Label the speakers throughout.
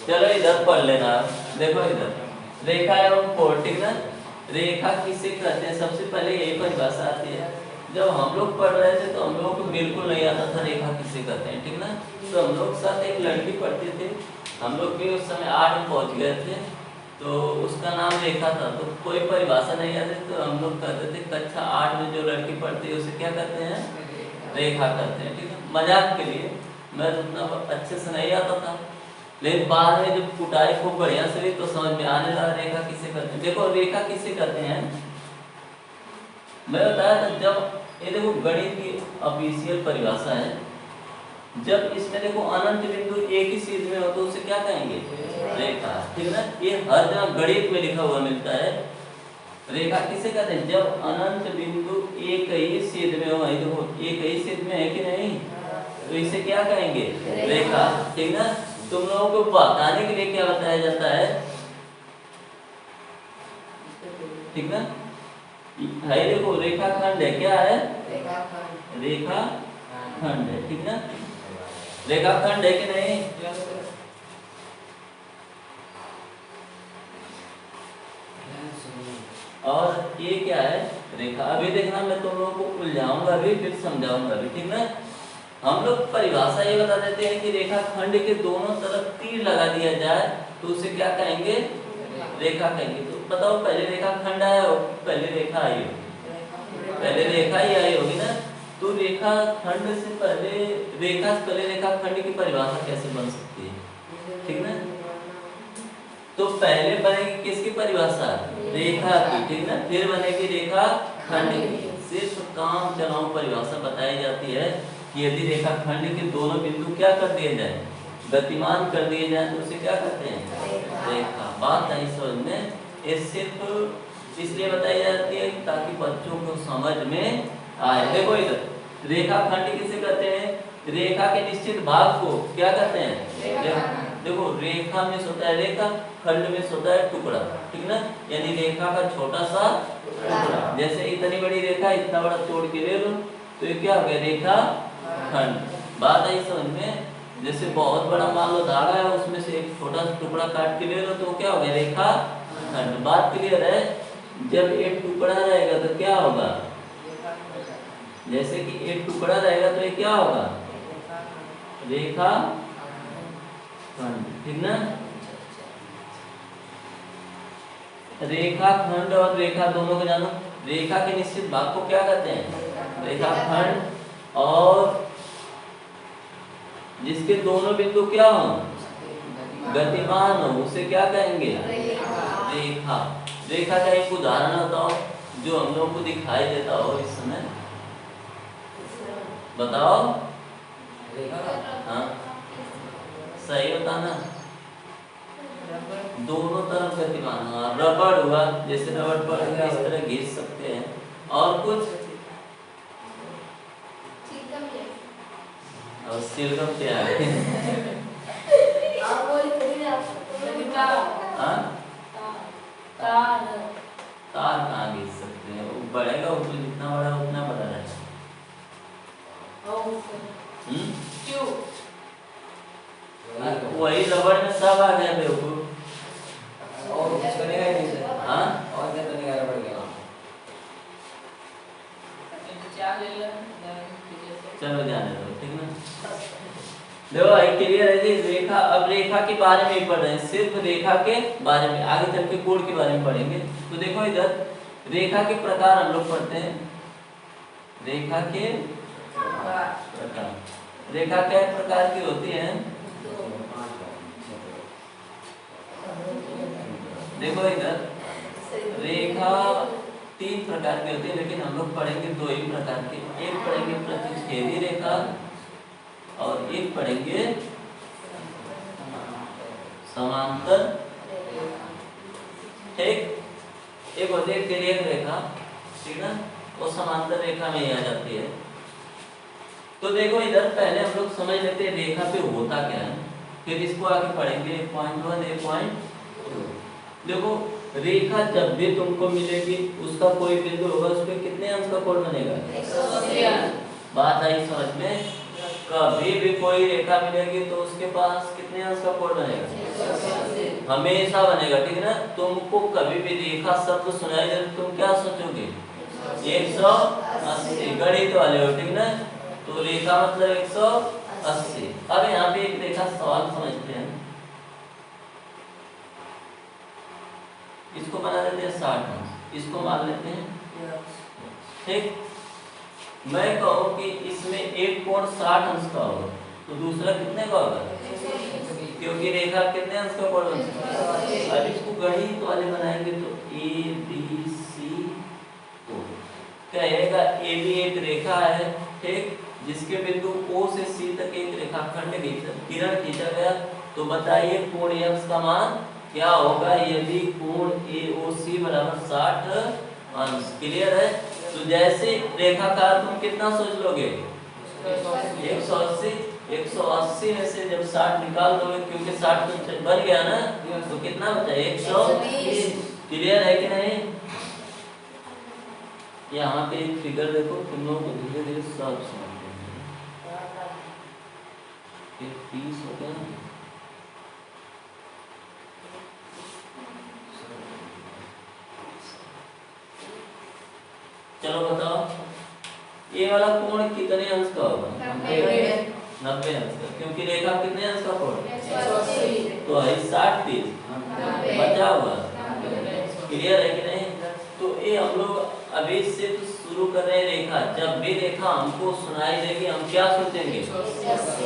Speaker 1: चलो इधर पढ़ लेना। देखो इधर रेखा एवं कोण, ठीक ना। रेखा किसे कहते हैं, सबसे पहले यही परिभाषा आती है। जब हम लोग पढ़ रहे थे तो हम लोग को बिल्कुल नहीं आता था रेखा किसे कहते हैं, ठीक ना। तो हम लोग साथ एक लड़की पढ़ती थी, हम लोग भी उस समय 8 में पहुंच गए थे, तो उसका नाम रेखा था। तो कोई परिभाषा नहीं आती तो हम लोग कहते थे कक्षा 8 में जो लड़की पढ़ती है उसे क्या कहते हैं, रेखा कहते हैं, ठीक है। मजाक के लिए, मैं उतना अच्छे से नहीं आता था, लेकिन बाद में जब कुटाई खूब बढ़िया से हुई तो समझ में आने लगा रेखा किसे कहते हैं। देखो रेखा किसे कहते हैं, मैं बताया था। जब ये देखो गणित की ऑफिशियल परिभाषा है, जब इसमें देखो अनंत बिंदु एक ही चीज में हो तो उसे क्या कहेंगे, रेखा, ठीक ना। ये हर जगह गणित में लिखा हुआ मिलता है। रेखा किसे कहते हैं, जब अनंत बिंदु एक ही छेद में हो। देखो एक ही छेद में है कि नहीं, तो इसे क्या कहेंगे, रेखा, ठीक ना। तुम लोगों को बताने के लिए क्या बताया जाता है, ठीक ना। है देखो रेखाखंड है, क्या है, रेखाखंड है, ठीक ना। रेखाखंड है कि नहीं, और ये क्या है, रेखा। अभी देखना मैं तुम लोगों को उलझाऊंगा अभी, फिर समझाऊंगा अभी, ठीक ना। हम लोग परिभाषा ये बता देते हैं कि रेखाखंड के दोनों तरफ तीर लगा दिया जाए तो उसे क्या कहेंगे, रेखा कहेंगे। तो बताओ पहले रेखाखंड आया हो, पहले रेखा आई हो, पहले रेखा ही आई होगी ना। तो रेखाखंड से पहले, रेखा से पहले रेखाखंड की परिभाषा कैसे बन सकती है, ठीक ना। तो पहले बनेगी किसकी परिभाषा, रेखा की, ठीक ना। फिर बनेगी रेखाखंड की। सिर्फ काम चलाओ परिभाषा बताई जाती है कि यदि रेखाखंड के दोनों बिंदु क्या कर दिए जाए, गतिमान कर दिए जाए तो उसे क्या कहते हैं, रेखा। बात नहीं समझ में, ये सिर्फ इसलिए बताई जाती है ताकि बच्चों को समझ में आए। देखो इधर रेखाखंड किसे कहते हैं, रेखा के निश्चित भाग को क्या कहते हैं, देखो रेखा में होता है रेखा, खंड में होता है टुकड़ा, ठीक ना। यानी रेखा का छोटा सा टुकड़ा, जैसे इतनी बड़ी रेखा इतना बड़ा तोड़ के ले लो तो ये क्या हो गया, रेखा खंड। बात आई समझ में। जैसे बहुत बड़ा मान लो धागा है, उसमें से एक छोटा सा टुकड़ा काट के ले लो तो क्या हो गया, रेखा खंड। बात क्लियर है। जब एक टुकड़ा रहेगा तो क्या होगा, जैसे कि एक टुकड़ा रहेगा तो ये क्या होगा, रेखा खंड, ठीक ना। रेखाखंड और रेखा दोनों को जानो। रेखा के निश्चित भाग को क्या कहते हैं, रेखाखंड, और जिसके दोनों बिंदु क्या हो, गतिमान हो, उसे क्या कहेंगे, रेखा। रेखा का एक उदाहरण बताओ जो हम लोगों को दिखाई देता हो इस समय, बताओ। हाँ सही बताना, दोनों तरफ गतिमान। रबड़ हुआ, जैसे रबड़ पर इस तरह घिस सकते हैं, और कुछ, और सिलगम क्या है, तार कहाँ घिस सकते हैं, वो बढ़ेगा ऊपर, जितना बड़ा उतना बड़ा रहेगा। वही रबड़ में सब आ गया बेवकूफ, और कुछ बनेगा ही नहीं सर। हाँ और क्या बनेगा रबड़ के नाम, चलो जाने दो, ठीक ना। देखो क्लियर है जी। रेखा, अब रेखा के बारे में ही पढ़ रहे हैं, सिर्फ रेखा के बारे में, आगे चल के कोण के बारे में पढ़ेंगे। तो देखो इधर रेखा के प्रकार हम लोग पढ़ते हैं, रेखा के प्रकार। रेखा क्या प्रकार की होती है, देखो इधर रेखा 3 प्रकार की होती है, लेकिन हम लोग पढ़ेंगे 2 ही प्रकार की। एक पढ़ेंगे प्रतिच्छेदी रेखा और एक पढ़ेंगे समांतर, एक होती है तिर्यक रेखा, ठीक ना, वो समांतर रेखा में ही आ जाती है। तो देखो इधर पहले हम लोग समझ लेते हैं रेखा पे होता क्या है, फिर इसको आगे पढ़ेंगे 1.1 1.2। देखो रेखा जब भी तुमको मिलेगी उसका कोई बिंदु होगा, उस पर कितने अंश का कोण बनेगा, 180। बात आई समझ में। कभी भी कोई रेखा मिलेगी तो उसके पास कितने अंश का कोण बनेगा? हमेशा बनेगा, ठीक है ना। तुमको कभी भी रेखा शब्द सुनाई दे तो तुम क्या सोचोगे? 180, गणित वाले हो, ठीक ना। तो रेखा मतलब 180। अब यहाँ पे एक रेखा सवाल समझते हैं, इसको बना देते हैं 60 अंश, इसको मान लेते हैं, ठीक। मैं कहूँ कि इसमें एक कोण 60 अंश का होगा तो दूसरा कितने का होगा? क्योंकि रेखा कितने अंश का कोण बन सकता है? अब इसको गणित वाले बनाएंगे तो ए बी सी ओ कहेगा। ए बी एक रेखा है, ठीक, जिसके बिंदु O से C तक एक रेखाखंड किरण खींचा गया। तो बताइए कोण x का मान क्या होगा यदि कोण AOC बराबर 60 अंश। क्लियर है? तो जैसे रेखाकार तुम कितना सोच लोगे? 180। 180 में से जब 60 निकाल दोगे, क्योंकि 60 तो बन गया ना, तो कितना बचा? 120। क्लियर है कि नहीं? यहाँ पे एक फिगर देखो, तुम लोगों को धीरे धीरे सब समझते हैं। 30 हो गया, चलो बताओ ये वाला कोण कितने अंश का होगा? 90 अंश का, क्योंकि रेखा कितने अंश का कोण? तो है 60 30 बचा हुआ। क्लियर है कि नहीं? तो ये हम लोग अभी से तो शुरू कर रहे हैं रेखा। जब भी रेखा हमको सुनाई देगी हम क्या सोचेंगे?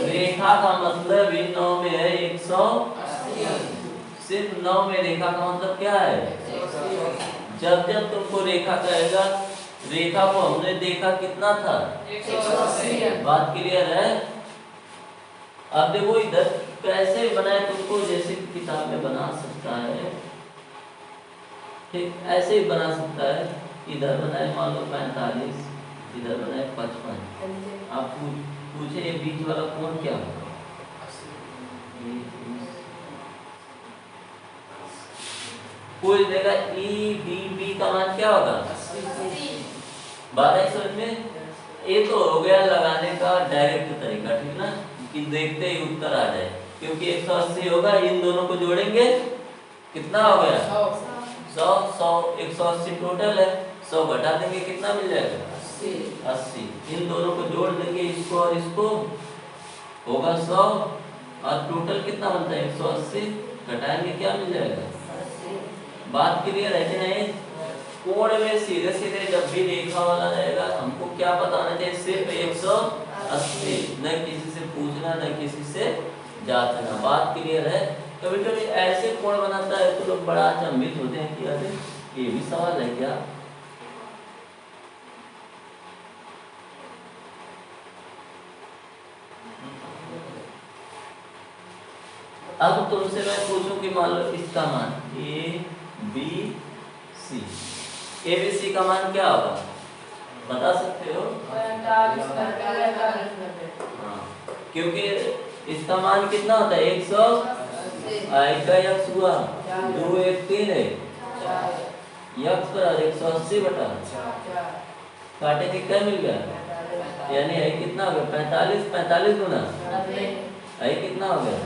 Speaker 1: रेखा का मतलब इन 9 में है 180। सिर्फ 9 में रेखा का मतलब क्या है? जब जब तुमको रेखा कहेगा, रेखा को हमने देखा कितना था? 180। बात क्लियर है? अब देखो इधर कैसे बनाए तुमको, जैसे किताब में बना सकता है, ठीक, ऐसे ही बना सकता है। इधर बनाए मान लो 45, इधर बनाए 55। आप पूछे ये बीच वाला कोण क्या होगा? कोई देगा EDB का मान क्या होगा? 12 समझ में। ये तो हो गया लगाने का डायरेक्ट तरीका, ठीक ना, कि देखते ही उत्तर आ जाए। क्योंकि 180 होगा, इन दोनों को जोड़ेंगे कितना हो गया? 100 100 180 टोटल है, 100 घटा देंगे कितना मिल जाएगा? 80। इन दोनों को जोड़ देंगे, इसको और इसको, होगा 100, और टोटल कितना बनता है? 180। घटाएंगे क्या मिल जाएगा? 80। बात क्लियर है कि नहीं? कोण में सीधे सीधे जब भी रेखा वाला रहेगा हमको क्या पता होना चाहिए? सिर्फ 180, न किसी से पूछना न किसी से जांचना। बात क्लियर है? कभी कभी ऐसे कोण बनाता है तो लोग बड़ा अचंभित होते हैं कि अरे ये भी सवाल है क्या? अब तुमसे मैं पूछूं कि मान लो इसका मान ABC, ABC का मान क्या होगा? बता सकते हो? हाँ, क्योंकि इसका मान कितना होता है? 100। का यक्स हुआ 2 1 3 है, यक्स पर 180 बटा काटेंगे क्या मिल गया? यानी है कितना हो गया? 45। 45 गुना है कितना हो गया?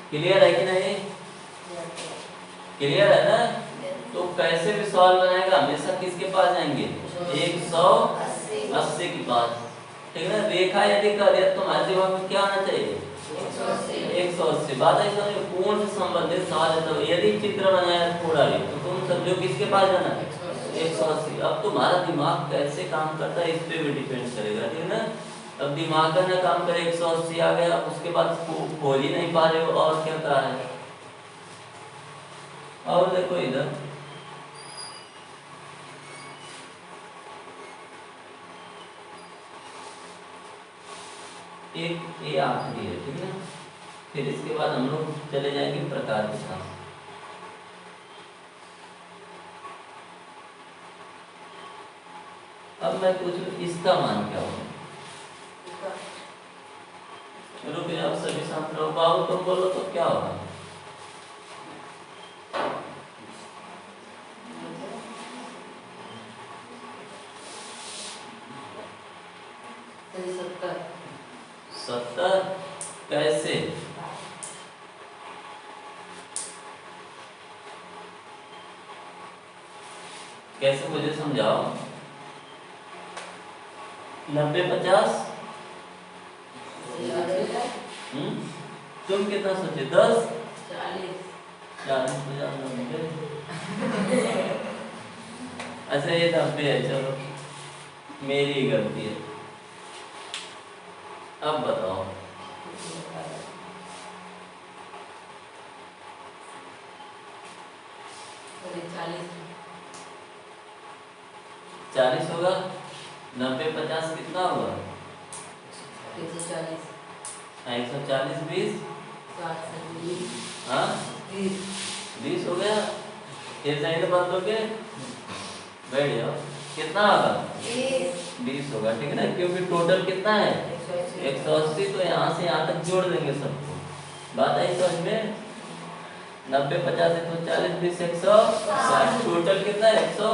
Speaker 1: क्लियर है कि नहीं? क्लियर है ना? तो कैसे भी सवाल बनाएगा हमेशा किसके पास जाएंगे? 180 के पास, ठीक है ना। रेखा यदि कर तो तुम्हारे दिमाग में क्या आना चाहिए? 180। बात है समझो, कोण से संबंधित सवाल है तो यदि चित्र बनाया थोड़ा भी तो तुम समझो किसके पास जाना है? 180। अब तुम्हारा दिमाग कैसे काम करता है इस पे भी डिपेंड करेगा, ठीक है ना। अब दिमाग का ना काम करे 180 आ गया, उसके बाद खोज ही नहीं पा रहे हो और क्या कहा है। और देखो इधर एक ये आखिरी है, ठीक है। फिर इसके बाद हम लोग चले जाएंगे प्रकार के साथ। अब मैं पूछूं इसका मान क्या होगा? चलो फिर आप सभी शांत रहो, बाबू तुम बोलो तो क्या होगा? कैसे मुझे समझाओ। 90-50 तुम कितना सोचे? 10 40 50 90। अच्छा ये 90 है, चलो मेरी ही गलती है। अब बताओ 40 होगा। 90-50 कितना होगा?
Speaker 2: 140।
Speaker 1: 140 20 हाँ 20 हो गया। फिर साइड बात हो गए, बैठ जाओ। कितना होगा? 20 होगा, ठीक है ना, क्योंकि टोटल कितना है 180। तो यहाँ से यहाँ तक जोड़ देंगे सबको। बात आई समझ में? 90-50 140 20 160, टोटल कितना है 100।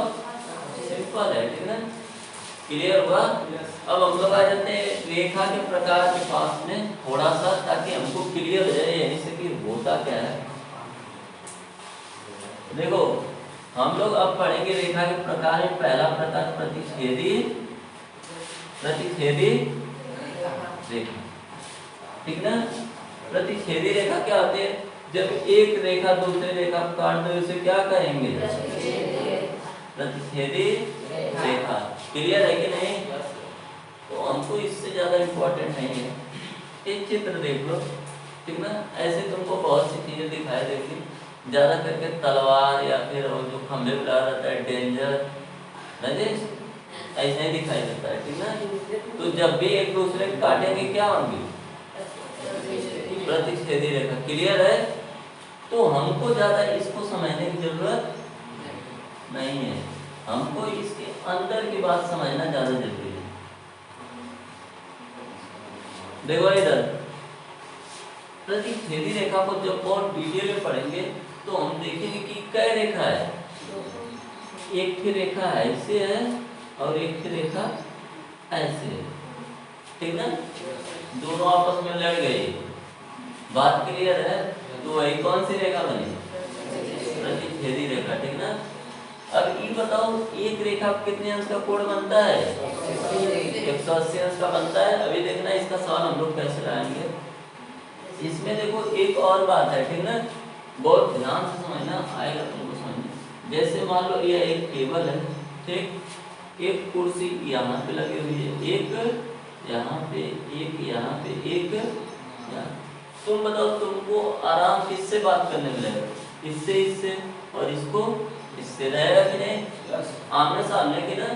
Speaker 1: सिंपल है, ठीक है ना, क्लियर हुआ। अब हम लोग आ जाते हैं रेखा के प्रकार के पास में थोड़ा सा, ताकि हमको क्लियर हो जाए यानी से कि होता क्या है। देखो हम लोग अब पढ़ेंगे रेखा के प्रकार में। पहला प्रकार प्रतिच्छेदी रेखा, ठीक ना। प्रतिच्छेदी रेखा क्या होती है? जब एक रेखा दूसरे रेखा को काट दो, इसे क्या कहेंगे? प्रतिच्छेदी रेखा। क्लियर है कि नहीं? तो हमको इससे ज्यादा इम्पोर्टेंट नहीं है। एक चित्र देख लो, ठीक ना। ऐसे तुमको बहुत सी चीजें दिखाई देती, ज्यादा करके तलवार या फिर जो खंभे पे लगा रहता है डेंजर, ऐसा ही दिखाई देता है, ठीक ना। तो जब भी एक दूसरे को काटेंगे क्या होंगे? प्रतिच्छेदी रेखा। क्लियर है? तो हमको ज्यादा इसको समझने की जरूरत नहीं है, हमको इसके अंदर की बात समझना ज्यादा जरूरी है। देखो इधर प्रतिच्छेदी रेखा को जब और डिटेल में पढ़ेंगे तो हम देखेंगे कि कई रेखा है। एक की रेखा ऐसे है और एक की रेखा ऐसे है, ठीक ना। दोनों आपस में लड़ गए, बात क्लियर है? तो वही कौन सी रेखा बनी? प्रतिच्छेदी रेखा, ठीक ना। अब ये बताओ एक रेखा कितने अंश का कोण बनता है? 180 अंश का बनता है। अभी देखना इसका सवाल हम लोग कैसे लाएंगे। इसमें देखो एक और बात है, ठीक ना, बहुत ध्यान से समझना, आएगा तुमको समझ। जैसे मान लो ये एक टेबल है, ठीक, एक कुर्सी यहाँ पे लगी हुई है, एक यहाँ पे, एक यहाँ पे, एक यहाँ। तुम बताओ तुमको आराम किससे बात करने मिलेगा? इससे और इसको इससे रहेगा कि नहीं? आमने सामने की ना।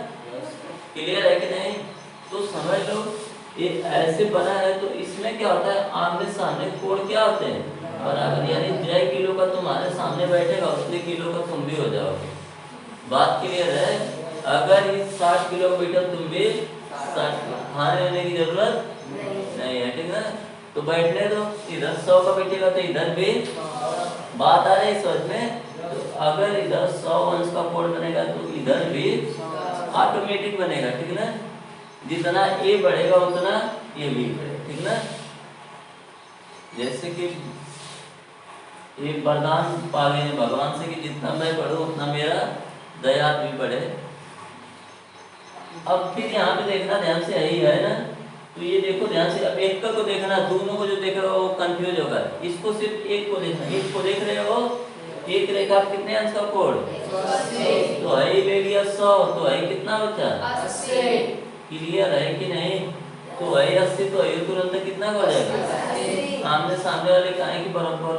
Speaker 1: क्लियर है कि नहीं? तो समझ लो ये ऐसे बना है, तो इसमें क्या होता है? आमने सामने कोण क्या होते हैं? बराबर। यानी जय किलो का तुम्हारे सामने बैठेगा, उतने किलो का तुम भी हो जाओगे। बात क्लियर है? अगर इस 60 किलो का बैठा, तुम भी 60 किलो। खाने लेने की जरूरत नहीं है, ठीक है। तो बैठने दो, इधर 100 का बैठेगा तो इधर भी। बात आ रही है समझ में? तो अगर इधर 100 अंश का कोण बनेगा तो इधर भी ऑटोमेटिक बनेगा, ठीक ना। जितना ए बढ़ेगा उतना ये भी बढ़ेगा, ठीक ना। जैसे कि एक वरदान पा गए भगवान से कि जितना मैं पढ़ूं उतना मेरा दया भी बढ़े। अब फिर यहाँ पे देखना ध्यान से, यही है ना। तो ये देखो ध्यान से, अब एक को देखना, दोनों को जो देख रहे हो वो कंफ्यूज होगा। इसको सिर्फ एक को देखना, एक को देख रहे हो, एक रेखा कितने अंश का कोण? तो है ले लिया 100, तो है कितना बचा?
Speaker 2: 80।
Speaker 1: क्लियर है कि नहीं? तो है 80, तो है तुरंत कितना हो जाएगा? आमने सामने वाले का है कि बराबर।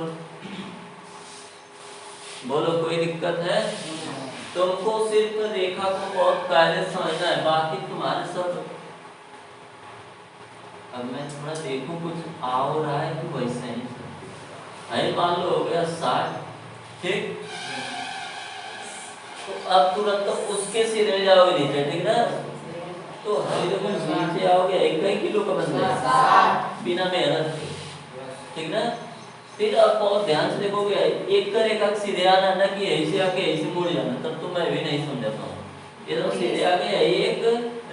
Speaker 1: बोलो कोई दिक्कत है? तुमको सिर्फ रेखा को बहुत कायदे से समझना है, बाकी तुम्हारे सब। अब मैं थोड़ा देखूं कुछ आ हो रहा है कि वैसे ही है। मान लो हो गया 60, ठीक। तो अब तुरंत उसके सिरे जाओगे नीचे, ठीक ना। तो हरी देखो नीचे आओगे, 1 किलो का बन जाएगा बिना मेहनत के, ठीक ना। फिर अब बहुत ध्यान से देखोगे, एक का रेखा सीधे आना ना कि ऐसे आके ऐसे मुड़ जाना, तब तो मैं भी नहीं समझा पाऊँ। एकदम सीधे आगे एक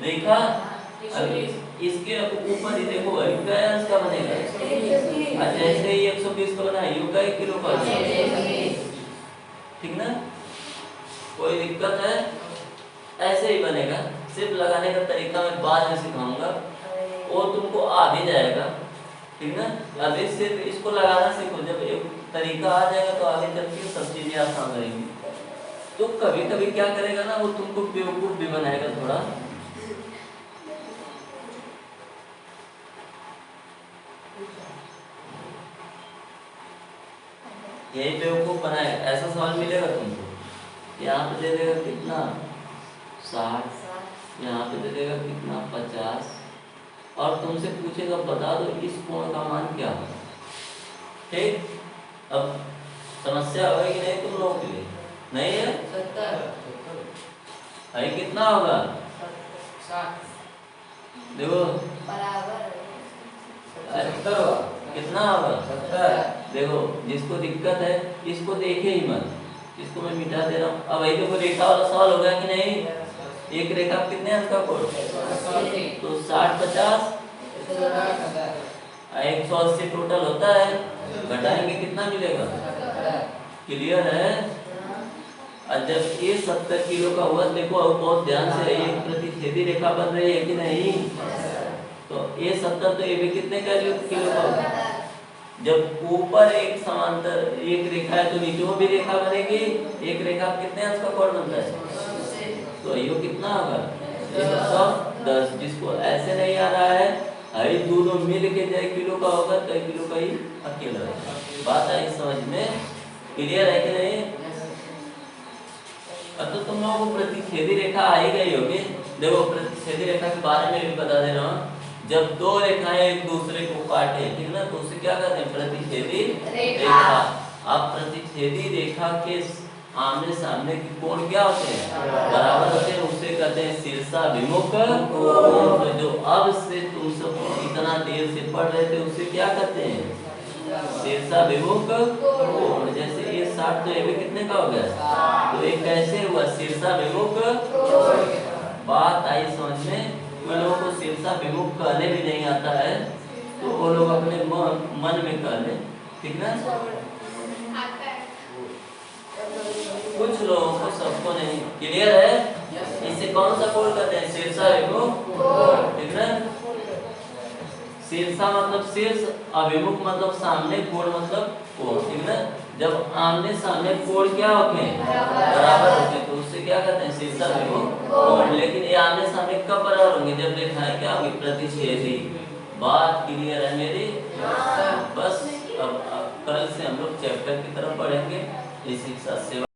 Speaker 1: रेखा, इसके ऊपर ही देखो अंश का बनेगा। जैसे ही 120 का बना है, यू का 1 किलो का, ठीक ना। कोई दिक्कत है? ऐसे ही बनेगा। सिर्फ लगाने का तरीका मैं बाद में सिखाऊंगा, वो तुमको आ भी जाएगा, ठीक ना। अभी सिर्फ इसको लगाना सीखो, जब एक तरीका आ जाएगा तो आगे चल के सब चीजें आसान रहेंगी। तो कभी कभी क्या करेगा ना, वो तुमको बेवकूफ भी बनाएगा थोड़ा। यही बेवकूफ बनाएगा। ऐसा सवाल मिलेगा तुमको, यहाँ पे दे देगा कितना 60, यहाँ पे दे देगा कितना 50, और तुमसे पूछेगा बता दो इस कोण का मान क्या है। ठीक, अब समस्या होगी नहीं तुम लोगों के लिए? नहीं है? 70 कितना होगा? 60। देखो बराबर कितना होगा? 70। देखो जिसको दिक्कत है इसको देखे ही मत, इसको मैं मिटा दे रहा हूँ। अब वही देखो रेखा वाला सवाल हो गया कि नहीं? एक रेखा कितने अंक का कोण? तो 60 50 180 टोटल होता है, घटाएंगे कितना मिलेगा? क्लियर है? और जब ये 70 किलो का हुआ, देखो अब बहुत ध्यान से रहिए, प्रतिच्छेदी रेखा बन रही है कि नहीं? तो ये 70 तो ये भी कितने का किलो का होगा? जब ऊपर एक समांतर एक रेखा है तो नीचे भी रेखा बनेगी। एक रेखा कितने अंश का कोण बनता है? तो ये कितना होगा? 110। जिसको ऐसे नहीं आ रहा है, अरे दोनों मिल के जाए किलो का होगा तो किलो का ही अकेला रहेगा। बात आई समझ में? क्लियर है कि नहीं? अब तो तुम लोगों को प्रतिच्छेदी रेखा आ ही गई होगी। देखो प्रतिच्छेदी रेखा के बारे में भी बता दे रहा हूँ। जब दो रेखाएं एक दूसरे को काटे, ठीक ना, तो उसे क्या कहते हैं? प्रतिच्छेदी रेखा। अब प्रतिच्छेदी रेखा के आमने सामने के कोण क्या होते हैं? बराबर होते हैं। उसे कहते हैं शीर्षाभिमुख कोण। तो जो अब से तुम सब इतना देर से पढ़ रहे थे उसे क्या कहते हैं? शीर्षाभिमुख कोण। जैसे ये 60 तो ये भी कितने का हो गया? तो ये कैसे हुआ? शीर्षाभिमुख। बात आई समझ में? उन लोगों को शीर्षाभिमुख कहने भी नहीं आता है, तो वो लोग अपने मन में कह ले, ठीक ना। कुछ लोगों को, सबको नहीं। क्लियर है? इसे कौन सा कोण कहते हैं? शीर्षाभिमुख, ठीक ना। शीर्षा मतलब शीर्ष, अभिमुख मतलब सामने, कोण मतलब कोण, ठीक ना। जब आमने सामने कोण क्या होते हैं? बराबर होते हैं, तो उससे क्या कहते हैं? शीर्षाभिमुख कोण। लेकिन ये आमने सामने कब बराबर होंगे? जब रेखाएं क्या होंगी? प्रतिच्छेदी। बात क्लियर है मेरी? बस अब कल से हम लोग चैप्टर की तरफ बढ़ेंगे। इसी शिक्षा सेवा